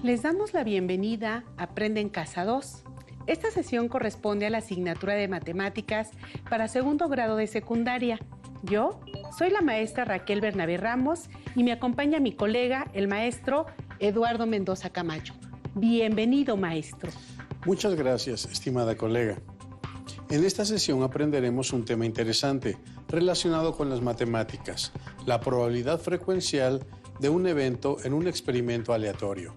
Les damos la bienvenida a Aprende en Casa 2. Esta sesión corresponde a la asignatura de Matemáticas para segundo grado de secundaria. Yo soy la maestra Raquel Bernabé Ramos y me acompaña mi colega, el maestro Eduardo Mendoza Camacho. Bienvenido, maestro. Muchas gracias, estimada colega. En esta sesión aprenderemos un tema interesante relacionado con las matemáticas, la probabilidad frecuencial de un evento en un experimento aleatorio.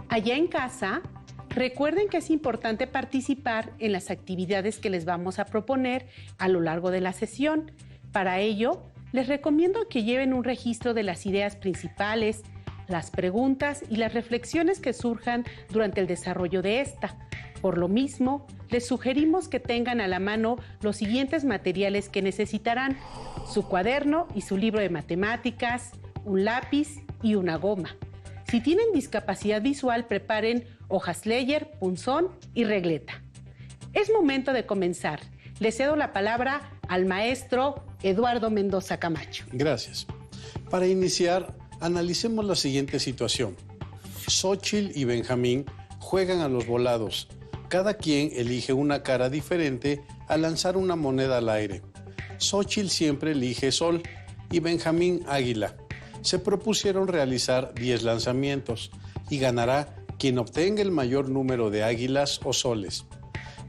Allá en casa, recuerden que es importante participar en las actividades que les vamos a proponer a lo largo de la sesión. Para ello, les recomiendo que lleven un registro de las ideas principales, las preguntas y las reflexiones que surjan durante el desarrollo de esta. Por lo mismo, les sugerimos que tengan a la mano los siguientes materiales que necesitarán: su cuaderno y su libro de matemáticas, un lápiz y una goma. Si tienen discapacidad visual, preparen hojas Leyer, punzón y regleta. Es momento de comenzar. Le cedo la palabra al maestro Eduardo Mendoza Camacho. Gracias. Para iniciar, analicemos la siguiente situación. Xóchitl y Benjamín juegan a los volados. Cada quien elige una cara diferente al lanzar una moneda al aire. Xóchitl siempre elige sol y Benjamín águila. Se propusieron realizar 10 lanzamientos y ganará quien obtenga el mayor número de águilas o soles.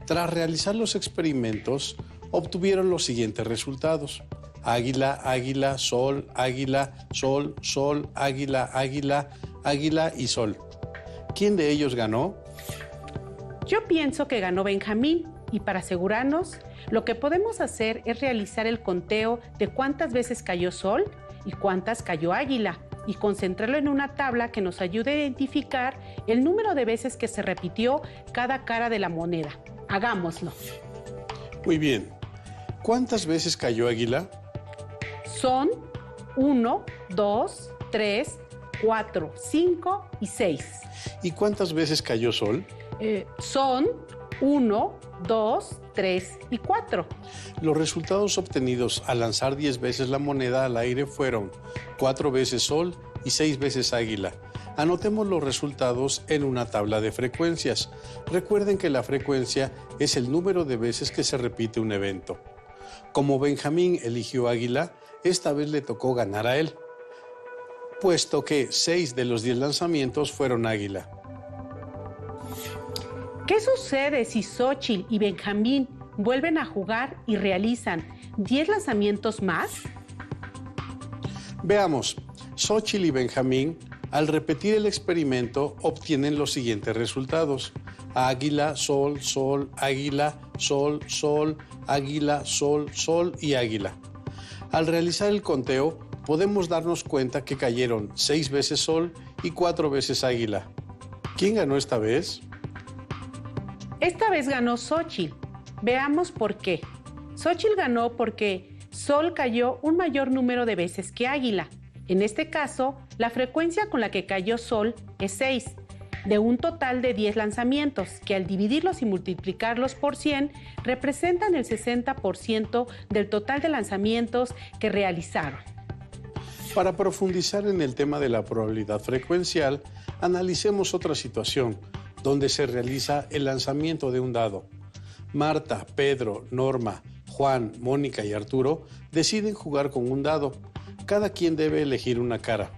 Tras realizar los experimentos, obtuvieron los siguientes resultados: águila, águila, sol, sol, águila, águila, águila y sol. ¿Quién de ellos ganó? Yo pienso que ganó Benjamín, y para asegurarnos, lo que podemos hacer es realizar el conteo de cuántas veces cayó sol y cuántas cayó águila, y concentrarlo en una tabla que nos ayude a identificar el número de veces que se repitió cada cara de la moneda. Hagámoslo. Muy bien. ¿Cuántas veces cayó águila? Son 1, 2, 3, 4, 5 y 6. ¿Y cuántas veces cayó sol? Son 1, 2, 3 y 4. Los resultados obtenidos al lanzar 10 veces la moneda al aire fueron 4 veces sol y 6 veces águila. Anotemos los resultados en una tabla de frecuencias. Recuerden que la frecuencia es el número de veces que se repite un evento. Como Benjamín eligió águila, esta vez le tocó ganar a él, puesto que 6 de los 10 lanzamientos fueron águila. ¿Qué sucede si Xóchitl y Benjamín vuelven a jugar y realizan 10 lanzamientos más? Veamos, Xóchitl y Benjamín, al repetir el experimento, obtienen los siguientes resultados: águila, sol, sol, águila, sol, sol, águila, sol, sol y águila. Al realizar el conteo, podemos darnos cuenta que cayeron 6 veces sol y 4 veces águila. ¿Quién ganó esta vez? Esta vez ganó Xóchitl. Veamos por qué. Xóchitl ganó porque sol cayó un mayor número de veces que águila. En este caso, la frecuencia con la que cayó sol es 6, de un total de 10 lanzamientos, que al dividirlos y multiplicarlos por 100, representan el 60% del total de lanzamientos que realizaron. Para profundizar en el tema de la probabilidad frecuencial, analicemos otra situación donde se realiza el lanzamiento de un dado. Marta, Pedro, Norma, Juan, Mónica y Arturo deciden jugar con un dado. Cada quien debe elegir una cara.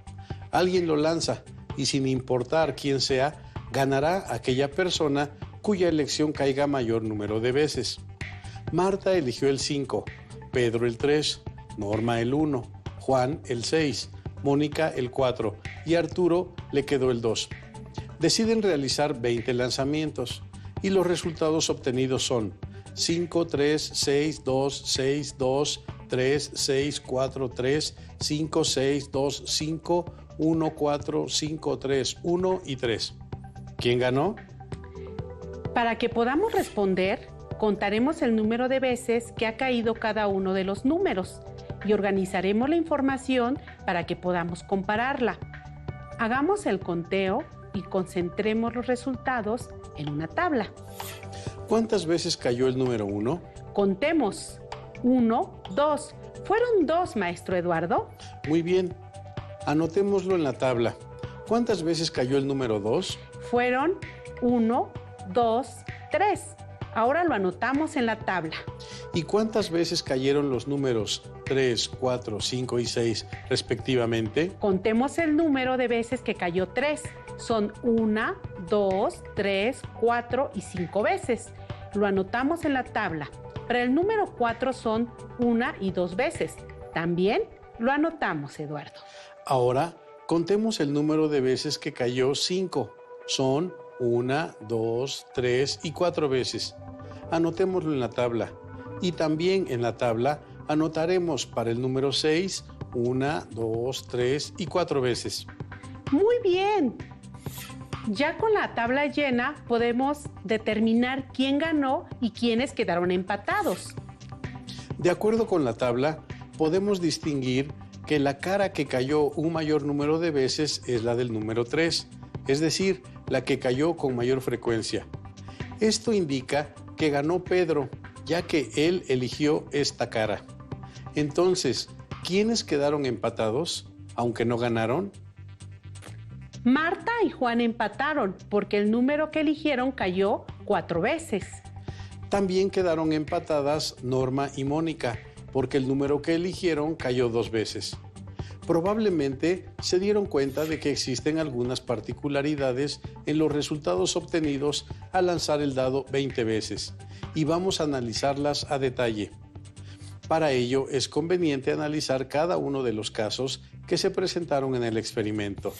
Alguien lo lanza y, sin importar quién sea, ganará aquella persona cuya elección caiga mayor número de veces. Marta eligió el 5, Pedro el 3, Norma el 1, Juan el 6, Mónica el 4 y Arturo le quedó el 2. Deciden realizar 20 lanzamientos y los resultados obtenidos son 5, 3, 6, 2, 6, 2, 3, 6, 4, 3, 5, 6, 2, 5, 1, 4, 5, 3, 1 y 3. ¿Quién ganó? Para que podamos responder, contaremos el número de veces que ha caído cada uno de los números y organizaremos la información para que podamos compararla. Hagamos el conteo y concentremos los resultados en una tabla. ¿Cuántas veces cayó el número 1? Contemos. 1, 2. ¿Fueron 2, maestro Eduardo? Muy bien. Anotémoslo en la tabla. ¿Cuántas veces cayó el número 2? Fueron 1, 2, 3. Ahora lo anotamos en la tabla. ¿Y cuántas veces cayeron los números 3, 4, 5 y 6 respectivamente? Contemos el número de veces que cayó 3. Son 1, 2, 3, 4 y 5 veces. Lo anotamos en la tabla. Para el número 4 son 1 y 2 veces. También lo anotamos, Eduardo. Ahora, contemos el número de veces que cayó 5. Son 1, 2, 3 y 4 veces. Anotémoslo en la tabla. Y también en la tabla anotaremos para el número 6, 1, 2, 3 y 4 veces. Muy bien. Ya con la tabla llena podemos determinar quién ganó y quiénes quedaron empatados. De acuerdo con la tabla, podemos distinguir que la cara que cayó un mayor número de veces es la del número 3, es decir, la que cayó con mayor frecuencia. Esto indica que ganó Pedro, ya que él eligió esta cara. Entonces, ¿quiénes quedaron empatados, aunque no ganaron? Marta y Juan empataron porque el número que eligieron cayó 4 veces. También quedaron empatadas Norma y Mónica, porque el número que eligieron cayó 2 veces. Probablemente se dieron cuenta de que existen algunas particularidades en los resultados obtenidos al lanzar el dado 20 veces, y vamos a analizarlas a detalle. Para ello es conveniente analizar cada uno de los casos que se presentaron en el experimento.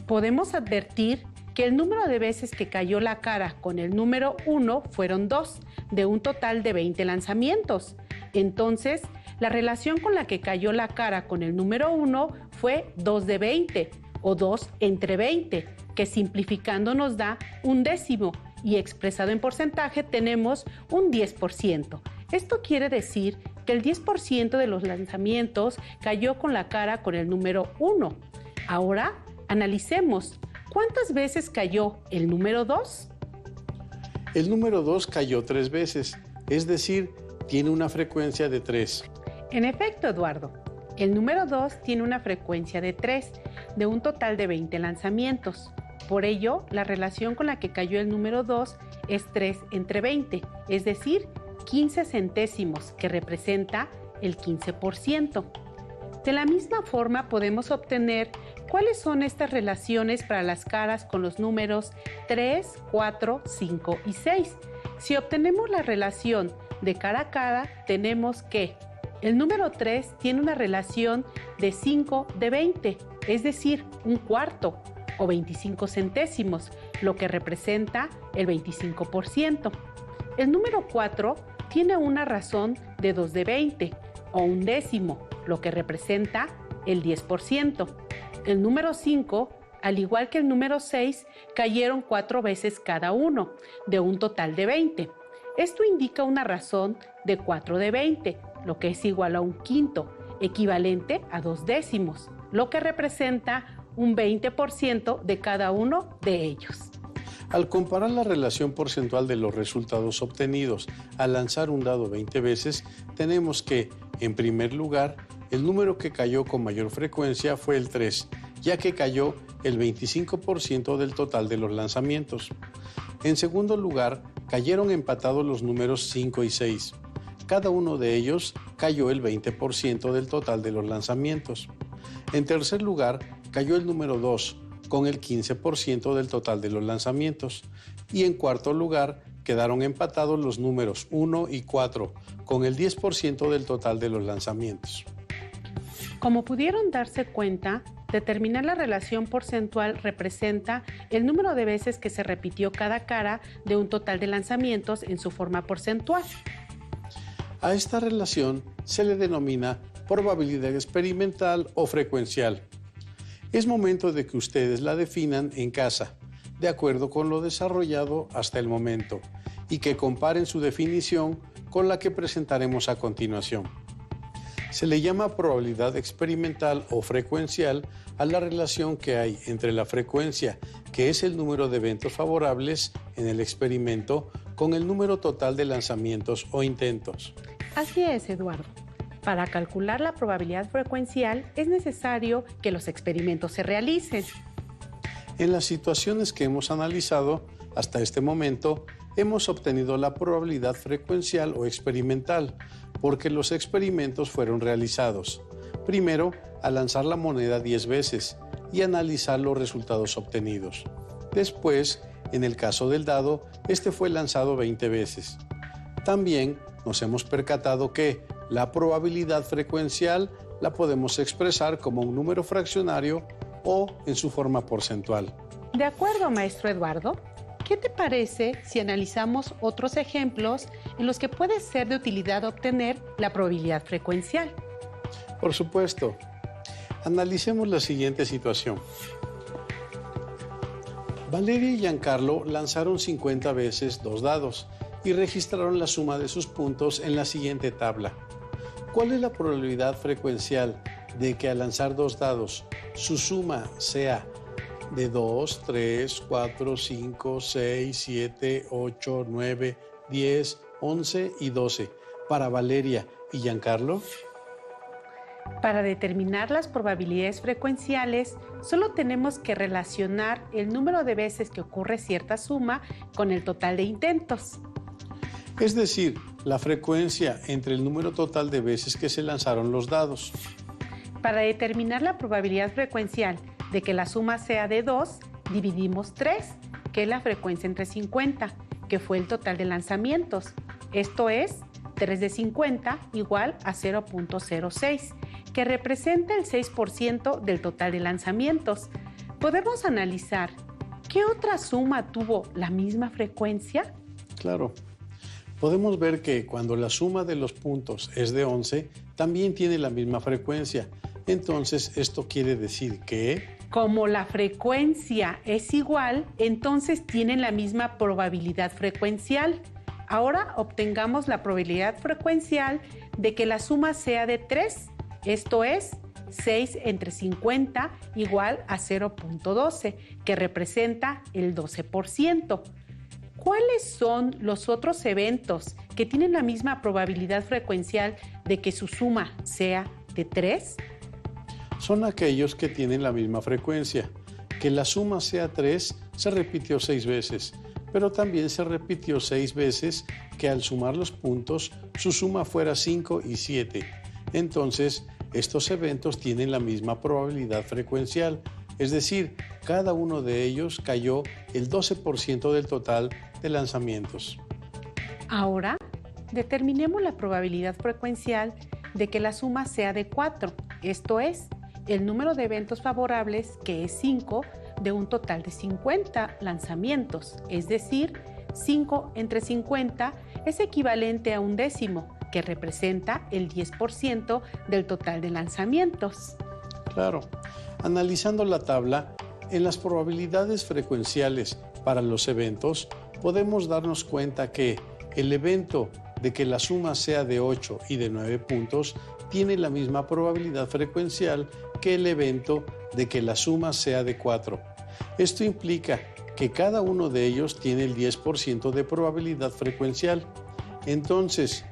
Podemos advertir que el número de veces que cayó la cara con el número 1 fueron 2, de un total de 20 lanzamientos. Entonces, la relación con la que cayó la cara con el número 1 fue 2 de 20, o 2 entre 20, que simplificando nos da un décimo, y expresado en porcentaje tenemos un 10%. Esto quiere decir que el 10% de los lanzamientos cayó con la cara con el número 1. Ahora, analicemos, ¿cuántas veces cayó el número 2? El número 2 cayó 3 veces, es decir, tiene una frecuencia de 3. En efecto, Eduardo, el número 2 tiene una frecuencia de 3, de un total de 20 lanzamientos. Por ello, la relación con la que cayó el número 2 es 3 entre 20, es decir, 15 centésimos, que representa el 15%. De la misma forma podemos obtener cuáles son estas relaciones para las caras con los números 3, 4, 5 y 6. Si obtenemos la relación de cara a cara, tenemos que el número 3 tiene una relación de 5 de 20, es decir, un cuarto o 25 centésimos, lo que representa el 25%. El número 4 tiene una razón de 2 de 20 o un décimo, lo que representa el 10%. El número 5, al igual que el número 6, cayeron 4 veces cada uno, de un total de 20. Esto indica una razón de 4 de 20, lo que es igual a un quinto, equivalente a 2 décimos, lo que representa un 20% de cada uno de ellos. Al comparar la relación porcentual de los resultados obtenidos al lanzar un dado 20 veces, tenemos que, en primer lugar, el número que cayó con mayor frecuencia fue el 3, ya que cayó el 25% del total de los lanzamientos. En segundo lugar, cayeron empatados los números 5 y 6. Cada uno de ellos cayó el 20% del total de los lanzamientos. En tercer lugar, cayó el número 2, con el 15% del total de los lanzamientos. Y en cuarto lugar, quedaron empatados los números 1 y 4, con el 10% del total de los lanzamientos. Como pudieron darse cuenta, determinar la relación porcentual representa el número de veces que se repitió cada cara de un total de lanzamientos en su forma porcentual. A esta relación se le denomina probabilidad experimental o frecuencial. Es momento de que ustedes la definan en casa, de acuerdo con lo desarrollado hasta el momento, y que comparen su definición con la que presentaremos a continuación. Se le llama probabilidad experimental o frecuencial a la relación que hay entre la frecuencia, que es el número de eventos favorables en el experimento, con el número total de lanzamientos o intentos. Así es, Eduardo. Para calcular la probabilidad frecuencial es necesario que los experimentos se realicen. En las situaciones que hemos analizado hasta este momento, hemos obtenido la probabilidad frecuencial o experimental, porque los experimentos fueron realizados. Primero, al lanzar la moneda 10 veces y analizar los resultados obtenidos. Después, en el caso del dado, este fue lanzado 20 veces. También nos hemos percatado que la probabilidad frecuencial la podemos expresar como un número fraccionario o en su forma porcentual. De acuerdo, maestro Eduardo. ¿Qué te parece si analizamos otros ejemplos en los que puede ser de utilidad obtener la probabilidad frecuencial? Por supuesto. Analicemos la siguiente situación. Valeria y Giancarlo lanzaron 50 veces 2 dados y registraron la suma de sus puntos en la siguiente tabla. ¿Cuál es la probabilidad frecuencial de que al lanzar 2 dados su suma sea de 2, 3, 4, 5, 6, 7, 8, 9, 10, 11 y 12 para Valeria y Giancarlo? Para determinar las probabilidades frecuenciales, solo tenemos que relacionar el número de veces que ocurre cierta suma con el total de intentos. Es decir, la frecuencia entre el número total de veces que se lanzaron los dados. Para determinar la probabilidad frecuencial de que la suma sea de 2, dividimos 3, que es la frecuencia entre 50, que fue el total de lanzamientos. Esto es 3 de 50 igual a 0.06, que representa el 6% del total de lanzamientos. Podemos analizar, ¿qué otra suma tuvo la misma frecuencia? Claro. Podemos ver que cuando la suma de los puntos es de 11, también tiene la misma frecuencia. Entonces, esto quiere decir que... Como la frecuencia es igual, entonces tienen la misma probabilidad frecuencial. Ahora obtengamos la probabilidad frecuencial de que la suma sea de 3, esto es 6 entre 50 igual a 0.12, que representa el 12%. ¿Cuáles son los otros eventos que tienen la misma probabilidad frecuencial de que su suma sea de 3? Son aquellos que tienen la misma frecuencia. Que la suma sea 3 se repitió 6 veces, pero también se repitió 6 veces que al sumar los puntos su suma fuera 5 y 7. Entonces, estos eventos tienen la misma probabilidad frecuencial, es decir, cada uno de ellos cayó el 12% del total de lanzamientos. Ahora, determinemos la probabilidad frecuencial de que la suma sea de 4, esto es, el número de eventos favorables, que es 5, de un total de 50 lanzamientos, es decir, 5 entre 50 es equivalente a un décimo, que representa el 10% del total de lanzamientos. Claro. Analizando la tabla, en las probabilidades frecuenciales para los eventos, podemos darnos cuenta que el evento de que la suma sea de 8 y de 9 puntos tiene la misma probabilidad frecuencial que el evento de que la suma sea de 4. Esto implica que cada uno de ellos tiene el 10% de probabilidad frecuencial. Entonces,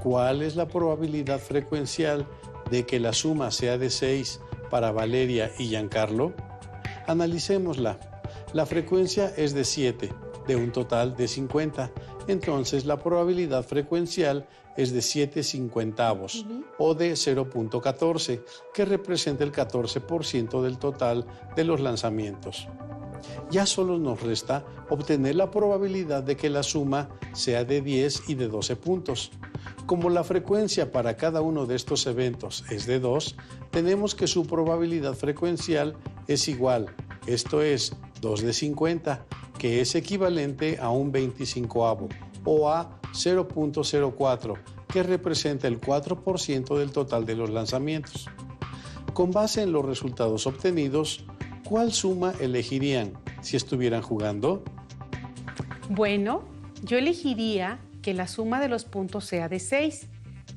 ¿cuál es la probabilidad frecuencial de que la suma sea de 6 para Valeria y Giancarlo? Analicémosla. La frecuencia es de 7, de un total de 50. Entonces, la probabilidad frecuencial es de 7/50 o de 0.14, que representa el 14% del total de los lanzamientos. Ya solo nos resta obtener la probabilidad de que la suma sea de 10 y de 12 puntos. Como la frecuencia para cada uno de estos eventos es de 2, tenemos que su probabilidad frecuencial es igual, esto es 2 de 50, que es equivalente a un 25avo o a 0.04, que representa el 4% del total de los lanzamientos. Con base en los resultados obtenidos, ¿cuál suma elegirían si estuvieran jugando? Bueno, yo elegiría que la suma de los puntos sea de 6,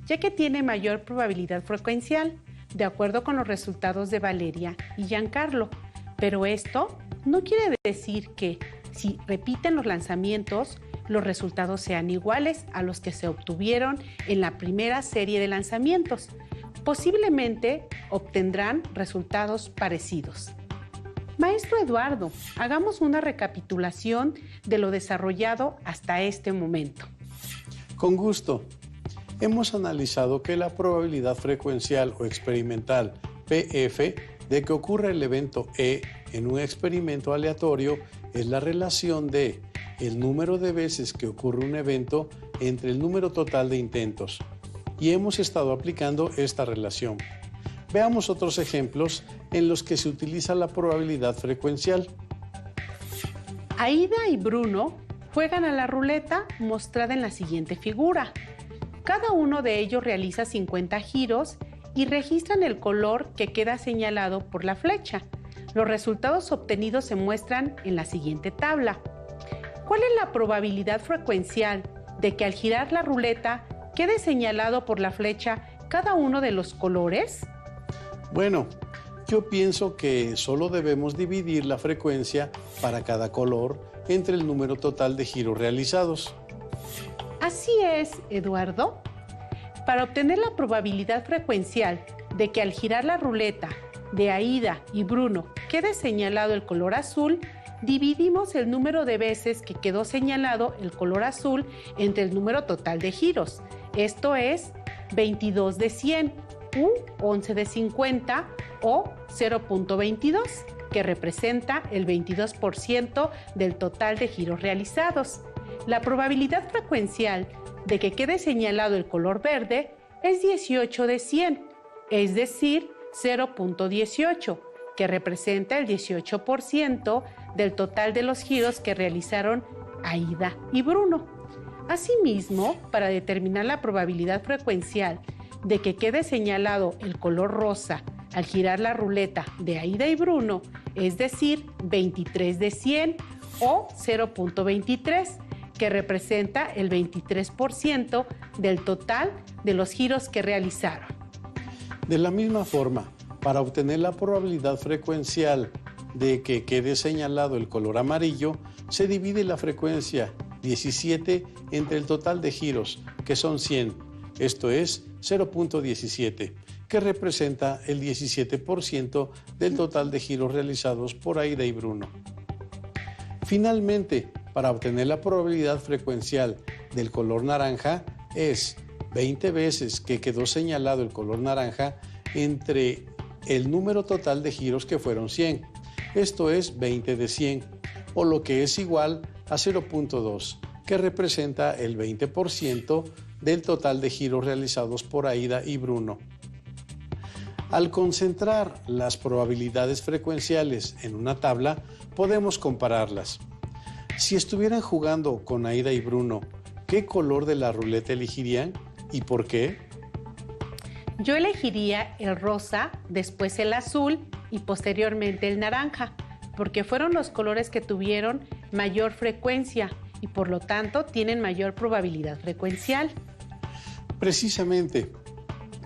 ya que tiene mayor probabilidad frecuencial, de acuerdo con los resultados de Valeria y Giancarlo. Pero esto no quiere decir que, si repiten los lanzamientos, los resultados sean iguales a los que se obtuvieron en la primera serie de lanzamientos. Posiblemente obtendrán resultados parecidos. Maestro Eduardo, hagamos una recapitulación de lo desarrollado hasta este momento. Con gusto. Hemos analizado que la probabilidad frecuencial o experimental PF de que ocurra el evento E en un experimento aleatorio es la relación de el número de veces que ocurre un evento entre el número total de intentos. Y hemos estado aplicando esta relación. Veamos otros ejemplos en los que se utiliza la probabilidad frecuencial. Aida y Bruno juegan a la ruleta mostrada en la siguiente figura. Cada uno de ellos realiza 50 giros y registran el color que queda señalado por la flecha. Los resultados obtenidos se muestran en la siguiente tabla. ¿Cuál es la probabilidad frecuencial de que al girar la ruleta quede señalado por la flecha cada uno de los colores? Bueno, yo pienso que solo debemos dividir la frecuencia para cada color entre el número total de giros realizados. Así es, Eduardo. Para obtener la probabilidad frecuencial de que al girar la ruleta de Aida y Bruno quede señalado el color azul, dividimos el número de veces que quedó señalado el color azul entre el número total de giros. Esto es 22 de 100 u 11 de 50 o 0.22, que representa el 22% del total de giros realizados. La probabilidad frecuencial de que quede señalado el color verde es 18 de 100, es decir, 0.18, que representa el 18% del total de los giros que realizaron Aida y Bruno. Asimismo, para determinar la probabilidad frecuencial de que quede señalado el color rosa al girar la ruleta de Aida y Bruno, es decir, 23 de 100 o 0.23, que representa el 23% del total de los giros que realizaron. De la misma forma, para obtener la probabilidad frecuencial de que quede señalado el color amarillo, se divide la frecuencia 17 entre el total de giros, que son 100, esto es 0.17, que representa el 17% del total de giros realizados por Aida y Bruno. Finalmente, para obtener la probabilidad frecuencial del color naranja es 20 veces que quedó señalado el color naranja entre el número total de giros que fueron 100. Esto es 20 de 100, o lo que es igual a 0.2, que representa el 20% del total de giros realizados por Aida y Bruno. Al concentrar las probabilidades frecuenciales en una tabla, podemos compararlas. Si estuvieran jugando con Aida y Bruno, ¿qué color de la ruleta elegirían y por qué? Yo elegiría el rosa, después el azul y posteriormente el naranja, porque fueron los colores que tuvieron mayor frecuencia y por lo tanto tienen mayor probabilidad frecuencial. Precisamente,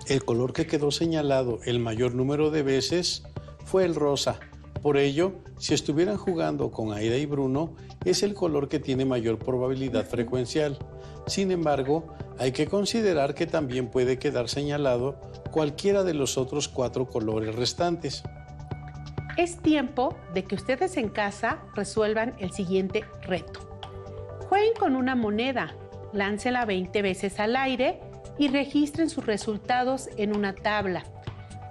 el color que quedó señalado el mayor número de veces fue el rosa. Por ello, si estuvieran jugando con Aida y Bruno, es el color que tiene mayor probabilidad frecuencial. Sin embargo, hay que considerar que también puede quedar señalado cualquiera de los otros 4 colores restantes. Es tiempo de que ustedes en casa resuelvan el siguiente reto. Jueguen con una moneda, láncela 20 veces al aire y registren sus resultados en una tabla.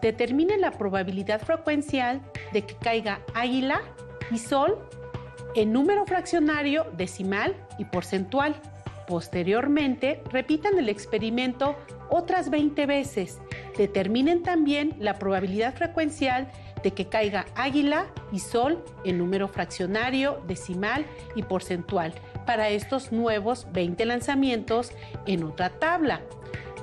Determinen la probabilidad frecuencial de que caiga águila y sol en número fraccionario, decimal y porcentual. Posteriormente, repitan el experimento otras 20 veces. Determinen también la probabilidad frecuencial de que caiga águila y sol en número fraccionario, decimal y porcentual para estos nuevos 20 lanzamientos en otra tabla.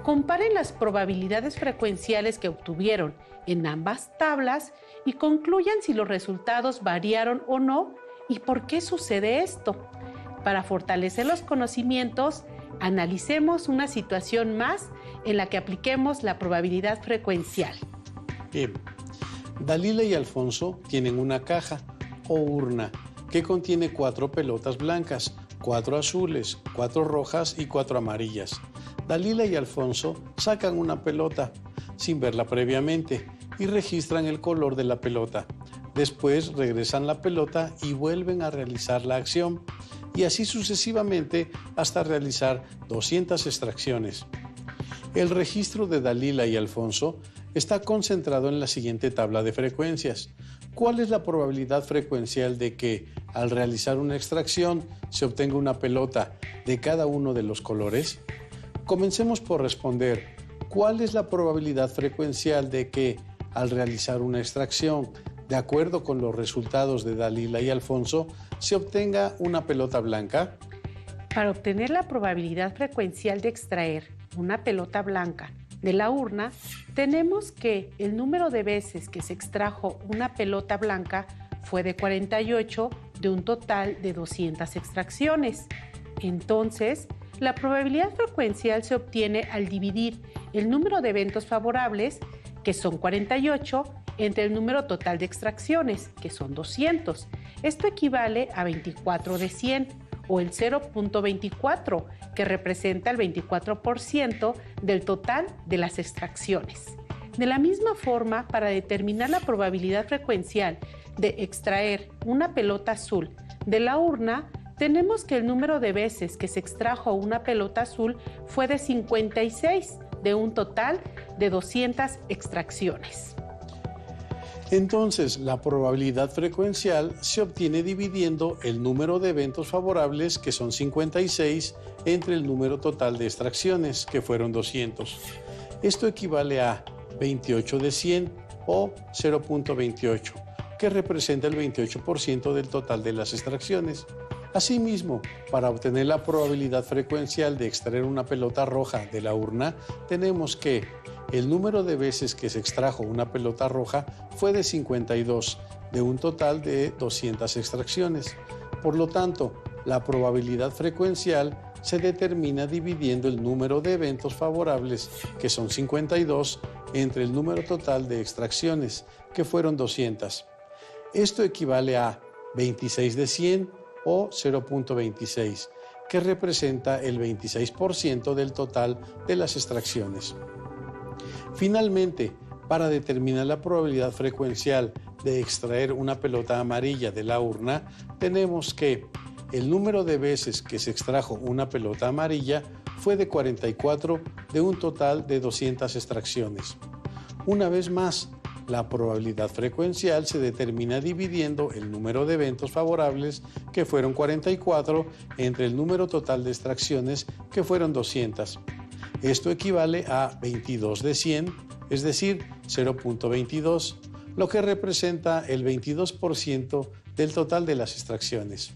Comparen las probabilidades frecuenciales que obtuvieron en ambas tablas y concluyan si los resultados variaron o no y por qué sucede esto. Para fortalecer los conocimientos, analicemos una situación más en la que apliquemos la probabilidad frecuencial. Bien, Dalila y Alfonso tienen una caja o urna que contiene 4 pelotas blancas, 4 azules, 4 rojas y 4 amarillas. Dalila y Alfonso sacan una pelota sin verla previamente y registran el color de la pelota. Después regresan la pelota y vuelven a realizar la acción, y así sucesivamente hasta realizar 200 extracciones. El registro de Dalila y Alfonso está concentrado en la siguiente tabla de frecuencias. ¿Cuál es la probabilidad frecuencial de que, al realizar una extracción, se obtenga una pelota de cada uno de los colores? Comencemos por responder, ¿cuál es la probabilidad frecuencial de que, al realizar una extracción, de acuerdo con los resultados de Dalila y Alfonso, se obtenga una pelota blanca? Para obtener la probabilidad frecuencial de extraer una pelota blanca de la urna, tenemos que el número de veces que se extrajo una pelota blanca fue de 48 de un total de 200 extracciones. Entonces, la probabilidad frecuencial se obtiene al dividir el número de eventos favorables, que son 48, entre el número total de extracciones, que son 200. Esto equivale a 24 de 100, o el 0.24, que representa el 24% del total de las extracciones. De la misma forma, para determinar la probabilidad frecuencial de extraer una pelota azul de la urna, tenemos que el número de veces que se extrajo una pelota azul fue de 56, de un total de 200 extracciones. Entonces, la probabilidad frecuencial se obtiene dividiendo el número de eventos favorables, que son 56, entre el número total de extracciones, que fueron 200. Esto equivale a 28 de 100 o 0.28, que representa el 28% del total de las extracciones. Asimismo, para obtener la probabilidad frecuencial de extraer una pelota roja de la urna, tenemos que el número de veces que se extrajo una pelota roja fue de 52, de un total de 200 extracciones. Por lo tanto, la probabilidad frecuencial se determina dividiendo el número de eventos favorables, que son 52, entre el número total de extracciones, que fueron 200. Esto equivale a 26 de 100 o 0.26, que representa el 26% del total de las extracciones. Finalmente, para determinar la probabilidad frecuencial de extraer una pelota amarilla de la urna, tenemos que el número de veces que se extrajo una pelota amarilla fue de 44 de un total de 200 extracciones. Una vez más, la probabilidad frecuencial se determina dividiendo el número de eventos favorables, que fueron 44, entre el número total de extracciones, que fueron 200. Esto equivale a 22 de 100, es decir, 0.22, lo que representa el 22% del total de las extracciones.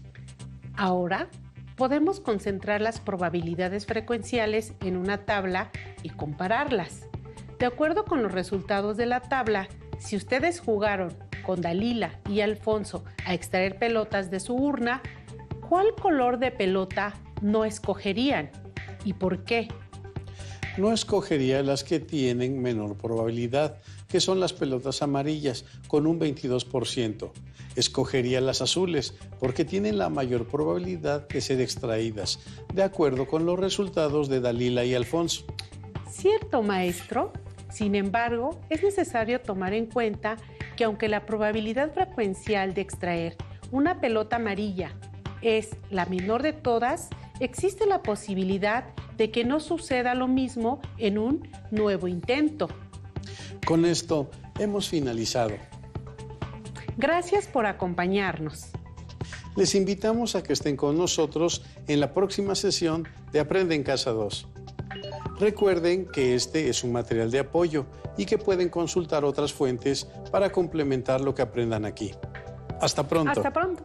Ahora, podemos concentrar las probabilidades frecuenciales en una tabla y compararlas. De acuerdo con los resultados de la tabla, si ustedes jugaron con Dalila y Alfonso a extraer pelotas de su urna, ¿cuál color de pelota no escogerían? ¿Y por qué? No escogería las que tienen menor probabilidad, que son las pelotas amarillas, con un 22%. Escogería las azules, porque tienen la mayor probabilidad de ser extraídas, de acuerdo con los resultados de Dalila y Alfonso. Cierto, maestro. Sin embargo, es necesario tomar en cuenta que aunque la probabilidad frecuencial de extraer una pelota amarilla es la menor de todas, existe la posibilidad de que no suceda lo mismo en un nuevo intento. Con esto hemos finalizado. Gracias por acompañarnos. Les invitamos a que estén con nosotros en la próxima sesión de Aprende en Casa 2. Recuerden que este es un material de apoyo y que pueden consultar otras fuentes para complementar lo que aprendan aquí. Hasta pronto. Hasta pronto.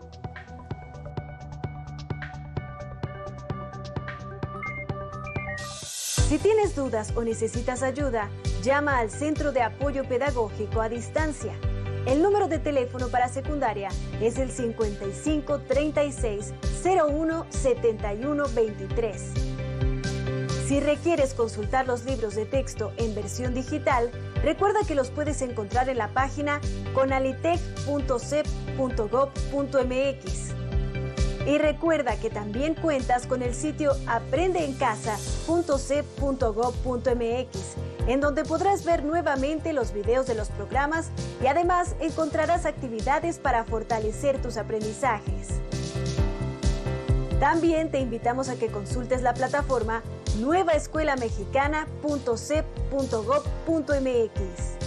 Si tienes dudas o necesitas ayuda, llama al Centro de Apoyo Pedagógico a Distancia. El número de teléfono para secundaria es el 55 36 01 71 23. Si requieres consultar los libros de texto en versión digital, recuerda que los puedes encontrar en la página conalitec.cep.gov.mx. Y recuerda que también cuentas con el sitio aprendeencasa.cep.gov.mx, en donde podrás ver nuevamente los videos de los programas y además encontrarás actividades para fortalecer tus aprendizajes. También te invitamos a que consultes la plataforma nuevaescuelamexicana.cep.gov.mx.